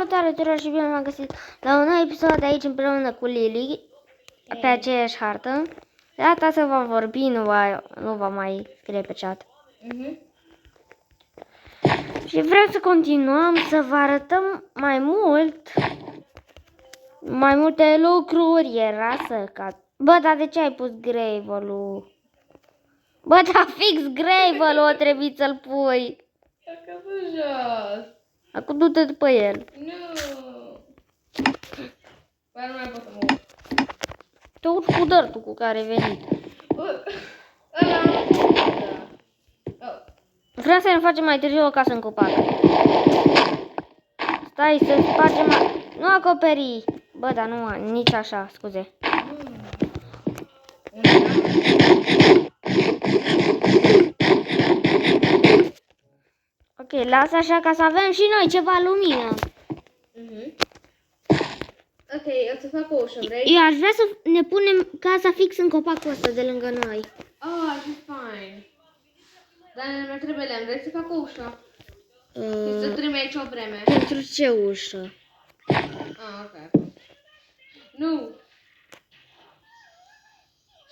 Salutare tuturor și bine m-am găsit la un nou episod de aici împreună cu Lily pe aceeași hartă. De data se va vorbi, nu va mai scrie pe chat. Și vreau să continuăm să vă arătăm mai multe lucruri. Era să cad. Bă, dar de ce ai pus gravel-ul? Bă, dar fix gravel-ul o trebuie să-l pui. A căzut jos. Acum du-te după el. Nu. Păi nu mai pot să mă urc. Te urci cu dărtul cu care ai venit. Ăla. Da. Vreau să ne facem mai târziu o casă în copac. Stai să spargem... Nu acoperi! Bă, dar nu, nici așa, scuze. Ok, lasă așa ca să avem și noi ceva lumină. Ok, o să fac o ușă, vrei? Eu aș vrea să ne punem casa fix în copacul ăsta de lângă noi. Ar fi fain. Dar ne trebuie lemn, vrei să fac o ușă? Să trăim aici o vreme. Pentru ce ușă? Ok. Nu.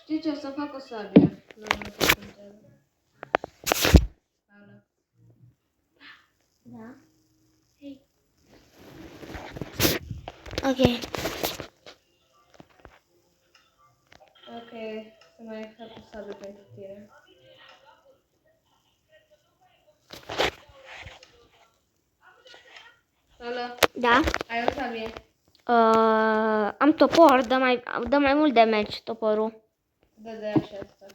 Știi ce? O să fac o sabie. Nu fac înțeleg. Da? Ok. Ok, să mai fac o sabie pentru tine. Alo, Da? ai o sabie? Am topor, dă mai mult damage toporul. Da, așa asta.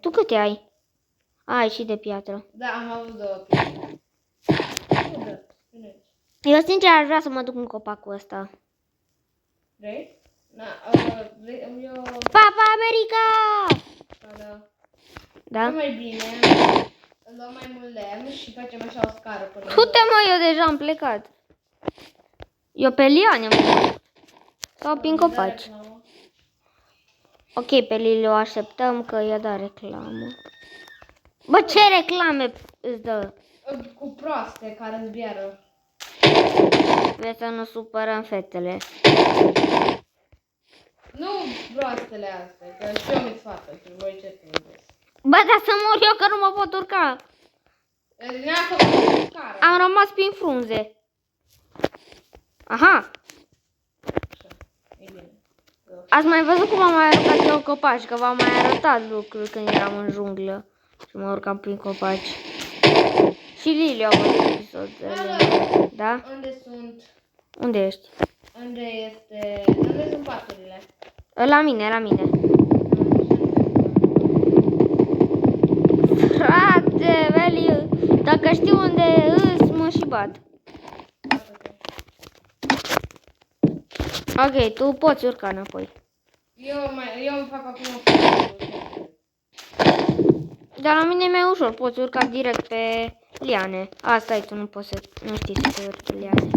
Tu câte ai? Ai și de piatră. Da, am avut două piese. Nu, da, bine. Eu sincer aș vrea să mă duc în copacul ăsta. Vrei? Na, vrei, eu... Papa America! Da. Da? Nu mai bine. Îmi luăm mai mult lemn și facem așa o scară până Du-te mă, eu deja am plecat. Eu pe liane mă. Sau prin copaci. Ok, pe Lili o așteptăm că i-a dat reclamă. Bă, ce reclame îți dă? Cu proaste care îți biară. Vrei să nu supărăm fetele. Nu proastele astea, că și eu mi-s fată și voi ce credeți. Bă, dar să mor eu că nu mă pot urca. Ne-a făcut scară. Am rămas prin frunze. Aha. Așa, e bine. Ați mai văzut cum am mai arătat eu copaci? Că v-am mai arătat lucruri când eram în junglă. Și mă urcam prin copaci. Și Lili a văzut episodele. Da? Unde sunt? Unde ești? Unde sunt paturile? La mine, la mine. Frate, Veli, dacă știu unde îs, mă și bat. Ok, tu poți urca înapoi. Eu îmi fac acum o Dar la mine e mai ușor, poți urca direct pe liane. Asta e, tu nu poți să, nu știi să te urci pe liane.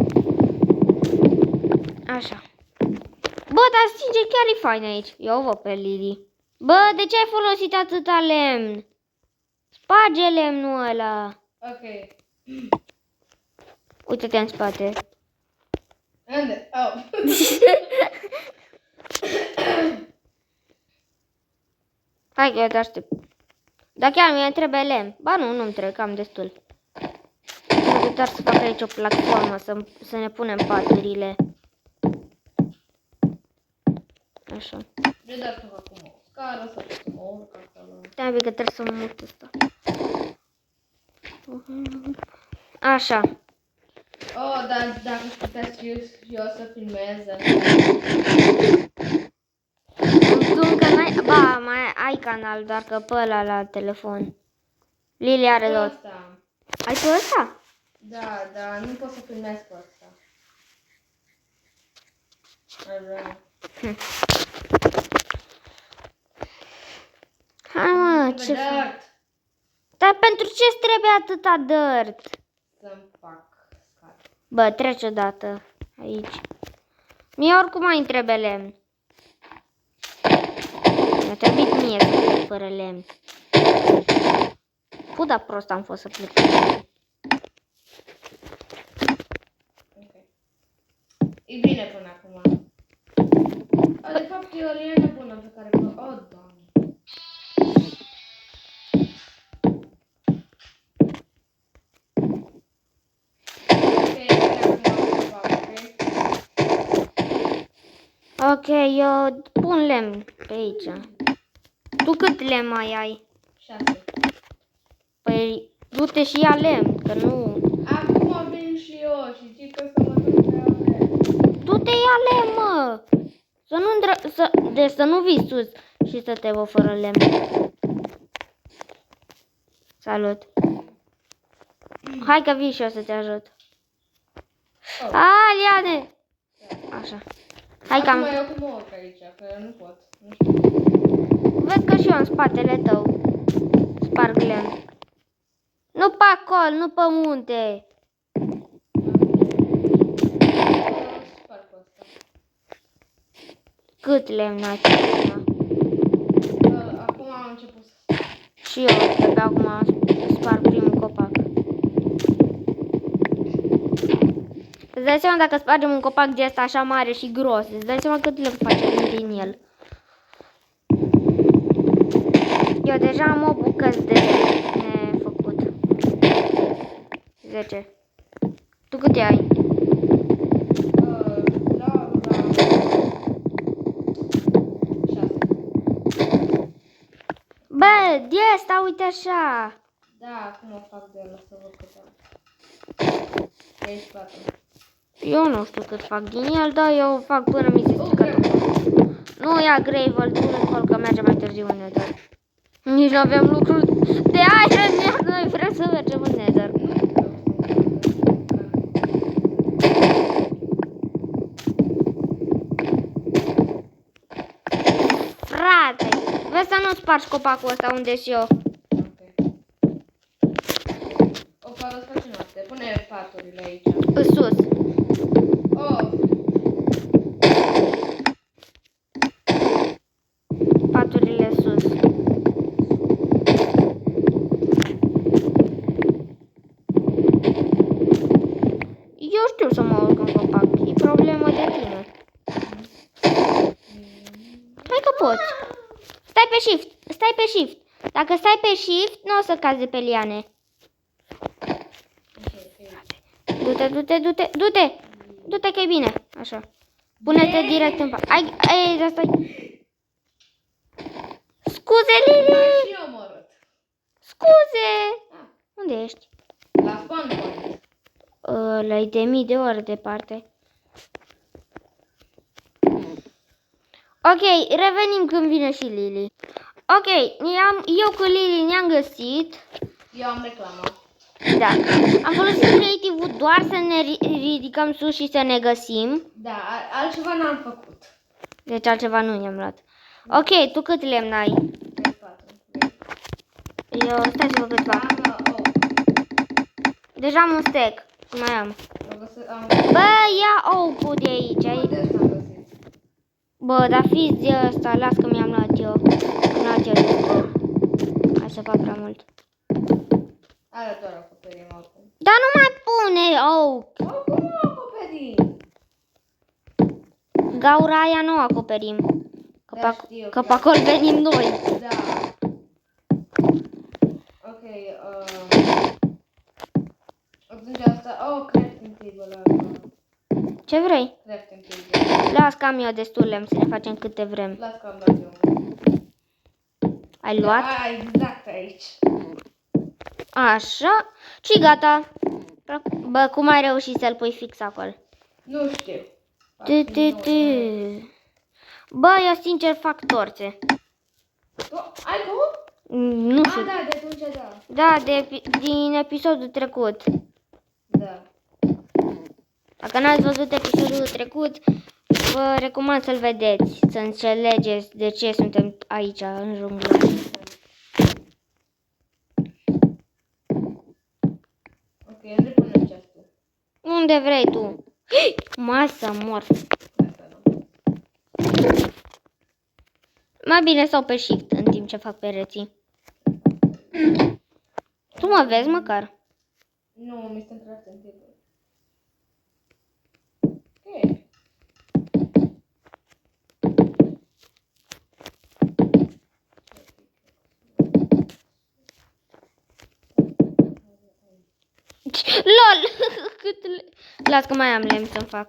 Așa. Bă, dar sincer chiar e fain aici. Eu o văd pe Lili. Bă, de ce ai folosit atâta lemn? Sparge lemnul ăla. Ok. Uite-te în spate. Unde? Oh. Hai că eu te aștept. Dar chiar mi-e trebuie lemn. Ba nu, nu-mi trebuie, că am destul. Trebuie doar să fac aici o platformă, să ne punem paturile. Așa. Eu doar să fac acum o scară, să fac o urc acolo. Stai, că trebuie să mut ăsta. Așa. Oh, dar dacă puteți eu să filmez. Tu încă n-ai... Ba, mai ai canal, doar că pe ăla la telefon. Lili are tot. Asta. Ai tu ăsta? Da, da, nu pot să filmez cu asta. Ar vrea. Hai mă, ce fac? Dar pentru ce-ți trebuie atâta dirt? Să-mi fac scară. Bă, trece odată aici. Mie oricum mai îmi trebuie lemn. Mi-a trebuit mie să plec fără lemn. Puta prost am fost să plec fără lemn. E bine până acum. De fapt, e o liană bună pe care... O, Doamne. Ok, eu pun lemn pe aici. Tu cât lemn mai ai? 6. Păi du-te și ia lemn, că nu... Acum vin și eu și zic că să mă duc pe lemn. Du-te ia lemn, mă! Să nu, deci să nu vii sus și să te vă fără lemn. Salut! Hai că vii și eu să te ajut. Oh. A, liane! Așa. Hai că am... Acum eu cum mă urc aici, că eu nu pot. Nu știu. Vezi că și eu în spatele tău sparg lemn. Nu pe acolo, nu pe munte. Sparg pe ăsta. Cât lemn ai? Acum am început să... Și eu, de acum sparg primul copac. Îți dai seama dacă spargem un copac de ăsta așa mare și gros, îți dai seama cât lemn facem din el. Eu deja am 8 bucăți de nefăcut. 10. Tu câte ai? La 6. Bă, de asta, uite așa. Da, acum o fac de el, să văd cât am. 34. Eu nu știu cât fac din el, dar eu fac până mi se strică tot. Nu ia gravel, tu nu că merge mai târziu în Nether. Nici nu avem lucruri de aia, noi vrem să mergem în Nether. Frate, vezi să nu spargi copacul ăsta unde-s eu. O fac asta și noapte. Pune paturile aici. Sus. Oh, Paturile sus. Eu știu să mă urc în copac. E problemă de tine. Hai că poți. Stai pe shift. Stai pe shift. Dacă stai pe shift, nu o să cazi de pe liane. Du-te, du-te, du-te, du-te. Du-te că e bine. Așa. Pune-te direct în pat. Ai, asta Scuze, Lili. și eu mă arăt. Scuze. Unde ești? La spawn point. Ăla-i de mii de ori departe. Ok, revenim când vine și Lili. Ok, eu cu Lili ne-am găsit. Eu am reclamă. Da. Am folosit creative-ul doar să ne ridicăm sus și să ne găsim. Da, altceva n-am făcut. Deci altceva nu ne-am luat. Ok, tu cât lemn ai? 34. Eu stai să văd cât fac. Am oh. Deja am un stack. Mai am. Am... Bă, ia ou de aici. Unde s-a găsit? Bă, dar fiți de ăsta, las că mi-am luat eu. Am luat eu destul. Hai să fac prea mult. Are doar acoperim oricum. Dar nu mai pune ou. Oricum nu acoperim. Gaura aia nu o acoperim. Da, știu, Că pe clar. acolo venim noi. Da. Ok, atunci asta... Oh, crafting table ăla. Ce vrei? Crafting table. Las că am eu destul lemn să ne facem câte vrem. Las că am dat eu. Ai luat? Da, exact aici. Așa. Și gata. Bă, cum ai reușit să-l pui fix acolo? Nu știu. Bă, eu sincer fac torțe. Ai cum? Nu știu. Ah, da, de atunci da. Da, din episodul trecut. Da. Dacă n-ați văzut episodul trecut, vă recomand să-l vedeți, să înțelegeți de ce suntem aici, în junglă. Ok, unde punem chestul? Unde vrei tu. Masă, mor. Mai bine stau pe shift în timp ce fac pereții. Tu mă vezi măcar? Nu, mi se crafting table. Ok. Las că mai am lemn să-mi fac.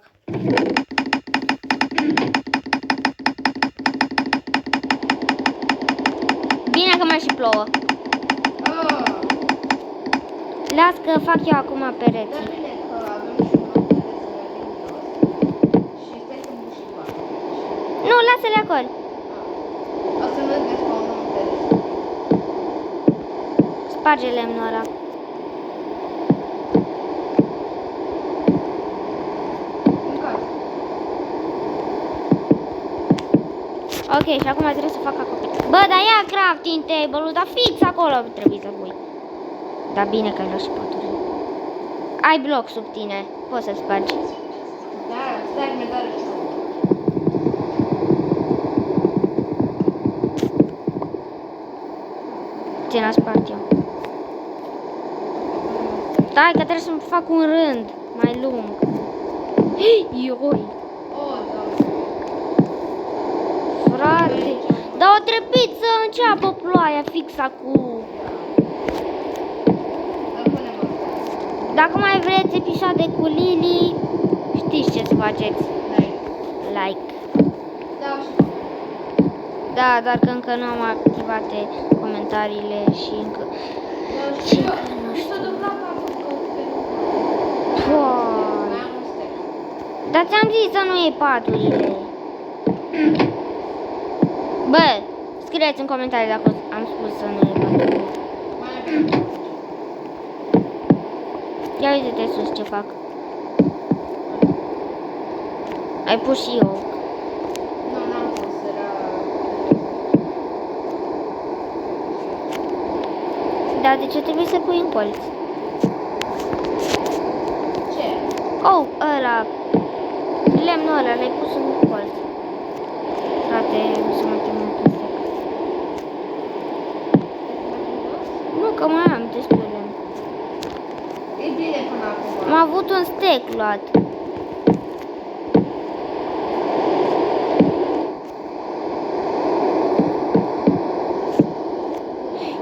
Bine că mai și plouă. Las că fac eu acum Da, pereții. bine că avem și un om și stai că nu știu fac. Nu, lasă-le acolo. O să văd că un om Sparge lemnul ăla. în casă. Ok, și acum trebuie să fac acoperiș. Bă, dar ia crafting table-ul, dar fix acolo trebuie să pui. Dar bine că ai luat și paturile. Ai bloc sub tine, poți să-l spargi. Da, stai, mi-e doare și Ce n-a spart eu. Stai că trebuie să-mi fac un rând mai lung. Ioi, frate. Dar o trebuie să înceapă ploaia fix acum. Dacă mai vreți episoade cu Lili, știți ce să faceți. Like. Da, dar că încă nu am activate comentariile și încă... Poi. Dar ți-am zis să nu iei paturile. Bă, scrieți în comentarii dacă am spus să nu iei paturile. Ia uite-te sus ce fac. Ai pus și eu. Nu, n-am pus, era... Dar de ce trebuie să pui în colț? Ce? Oh, ăla. Lemnul ăla, l-ai pus în colț. Frate, nu se mai tem un sec. Nu, că mai am destul lemn. E bine până acum. Am avut un steak luat.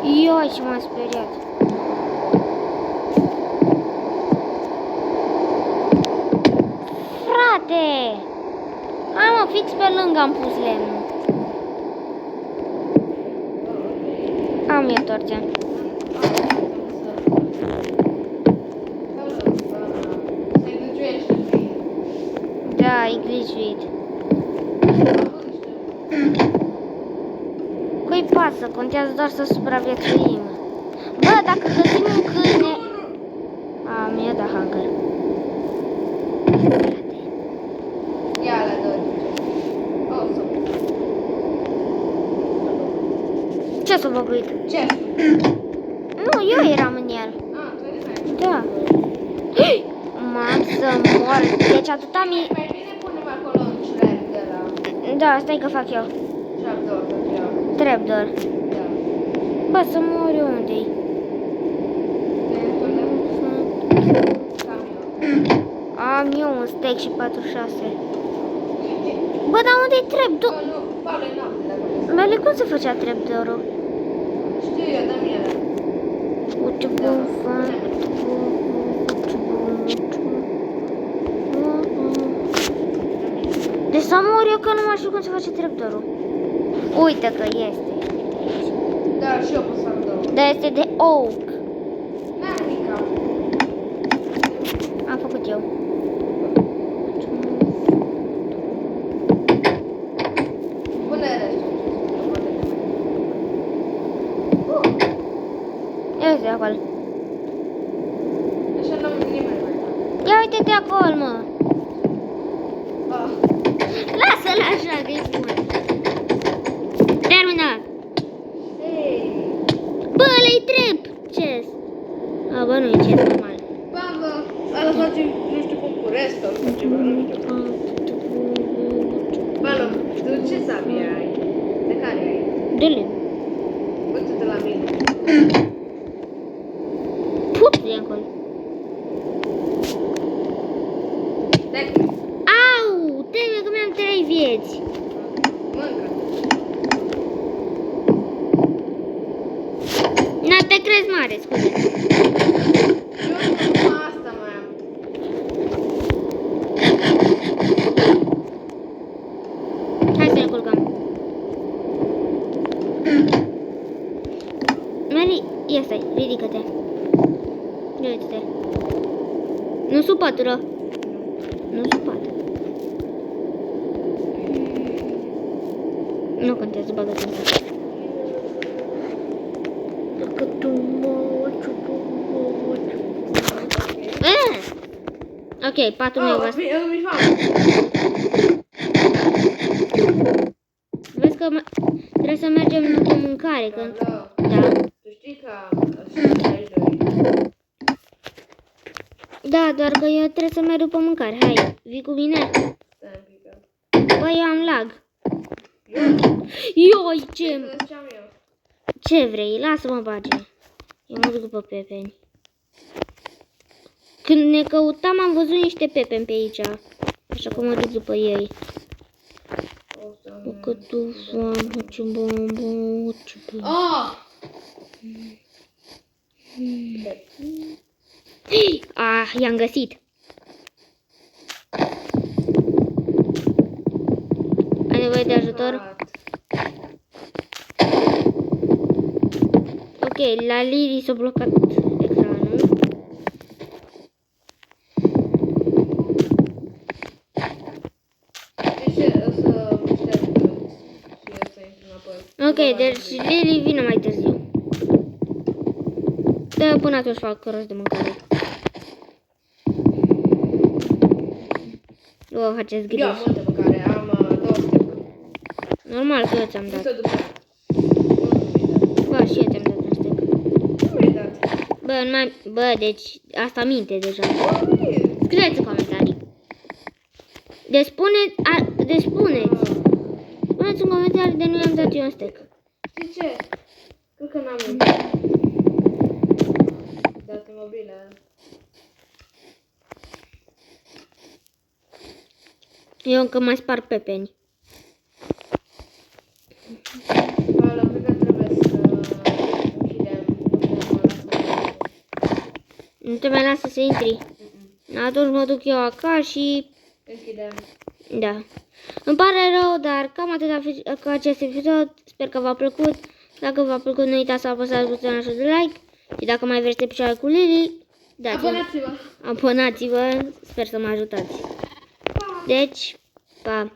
Ioi, ce m-am speriat. Frate! Hai mă, fix pe lângă am pus lemnul. Am eu torțea. Se ducește bine. Da, e glitchuit. Cui pasă? Contează doar să supraviețuim. Bă, dacă găsim un câine... A, mi-a dat hunger. Ia la doi. O, să... Ce s-a băguit? Ce? Nu, eu eram în el. Ah, tu ești mai. Da. M-am să mor. Deci atâta mi... Mai bine punem acolo un trap de la... Da, stai că fac eu. Trapdoor, să iau. Trapdoor. Da. Bă, să mor eu unde-i? Am eu un steak și 46. Bă, dar unde-i trapdoor? Nu, Paul, e noapte dacă vrei. Mele, cum se făcea trapdoor-ul? Știu eu, dă-mi ele. Uite cum fac. Deci să mor eu că nu mai știu cum se face trapdoor-ul. Uite că este. Da, și eu pot să am două. Dar este de oak. N-am nimic. Am făcut eu. Pune restul. Ia uite acolo. Așa nu nimeni mai fac. Ia uite-te acolo, mă. Ah. Lasă-l așa, că e bun. Terminat. Ei. Bă, ăla-i trep. Ce? A, bă, nu e ce normal. Bă, ăla face, nu știu cum, cu restul sau ceva, nu știu. Bă, tu ce sabie ai? De care ai? Dă-le. Uite-te la mine. Pup-te acolo. Dai, Au, teme că mi-am 3 vieți. mâncă. Na, te crezi mare, scuze. Eu numai asta mai am. Nu supătură. Nu supătură. Nu contează, bagă-te în casă. Ok, patul meu va... mi fac. Vezi că trebuie să mergem după mâncare, că... Da. Tu știi că sunt aici doi. Da, doar că eu trebuie să merg după mâncare. Hai, vii cu mine? Stai un pic. Băi, eu am lag. Eu? Ioi, ce... Ce-am eu? Ce vrei? Lasă-mă bage. Eu mă duc după pepeni. Când ne căutam am văzut niște pepeni pe aici. Așa că mă duc după ei. O cătufă, ce bombă, ce bombă. Oh! Ah, i-am găsit. Ai nevoie de ajutor? Ok, la Lily s-a blocat ecranul. Deci o să mă șterg și o să intru înapoi. Ok, deci Lily vine mai târziu. Da, până atunci fac rost de mâncare. Vă faceți Eu griji. am multă mâncare, am 2 step. Normal că eu ți-am dat. Să duc. Bă, și eu ți-am dat un stec. Nu mi-ai dat. Bă, deci asta minte deja. Nu. Scrieți în comentarii. Deci spuneți. Spuneți în comentarii de nu i-am dat eu un stec. Știi ce? Cred că n-am dat mobilă. Eu încă mai spar pepeni. Paula, cred că trebuie să închidem. Nu te mai lasă să intri. Atunci mă duc eu acasă și... Închidem. Da. Îmi pare rău, dar cam atât a fost cu acest episod. Sper că v-a plăcut. Dacă v-a plăcut, nu uitați să apăsați butonul de like. Și dacă mai vreți episoade cu Lily, Abonați-vă! abonați-vă. Sper să mă ajutați. Deci, pa!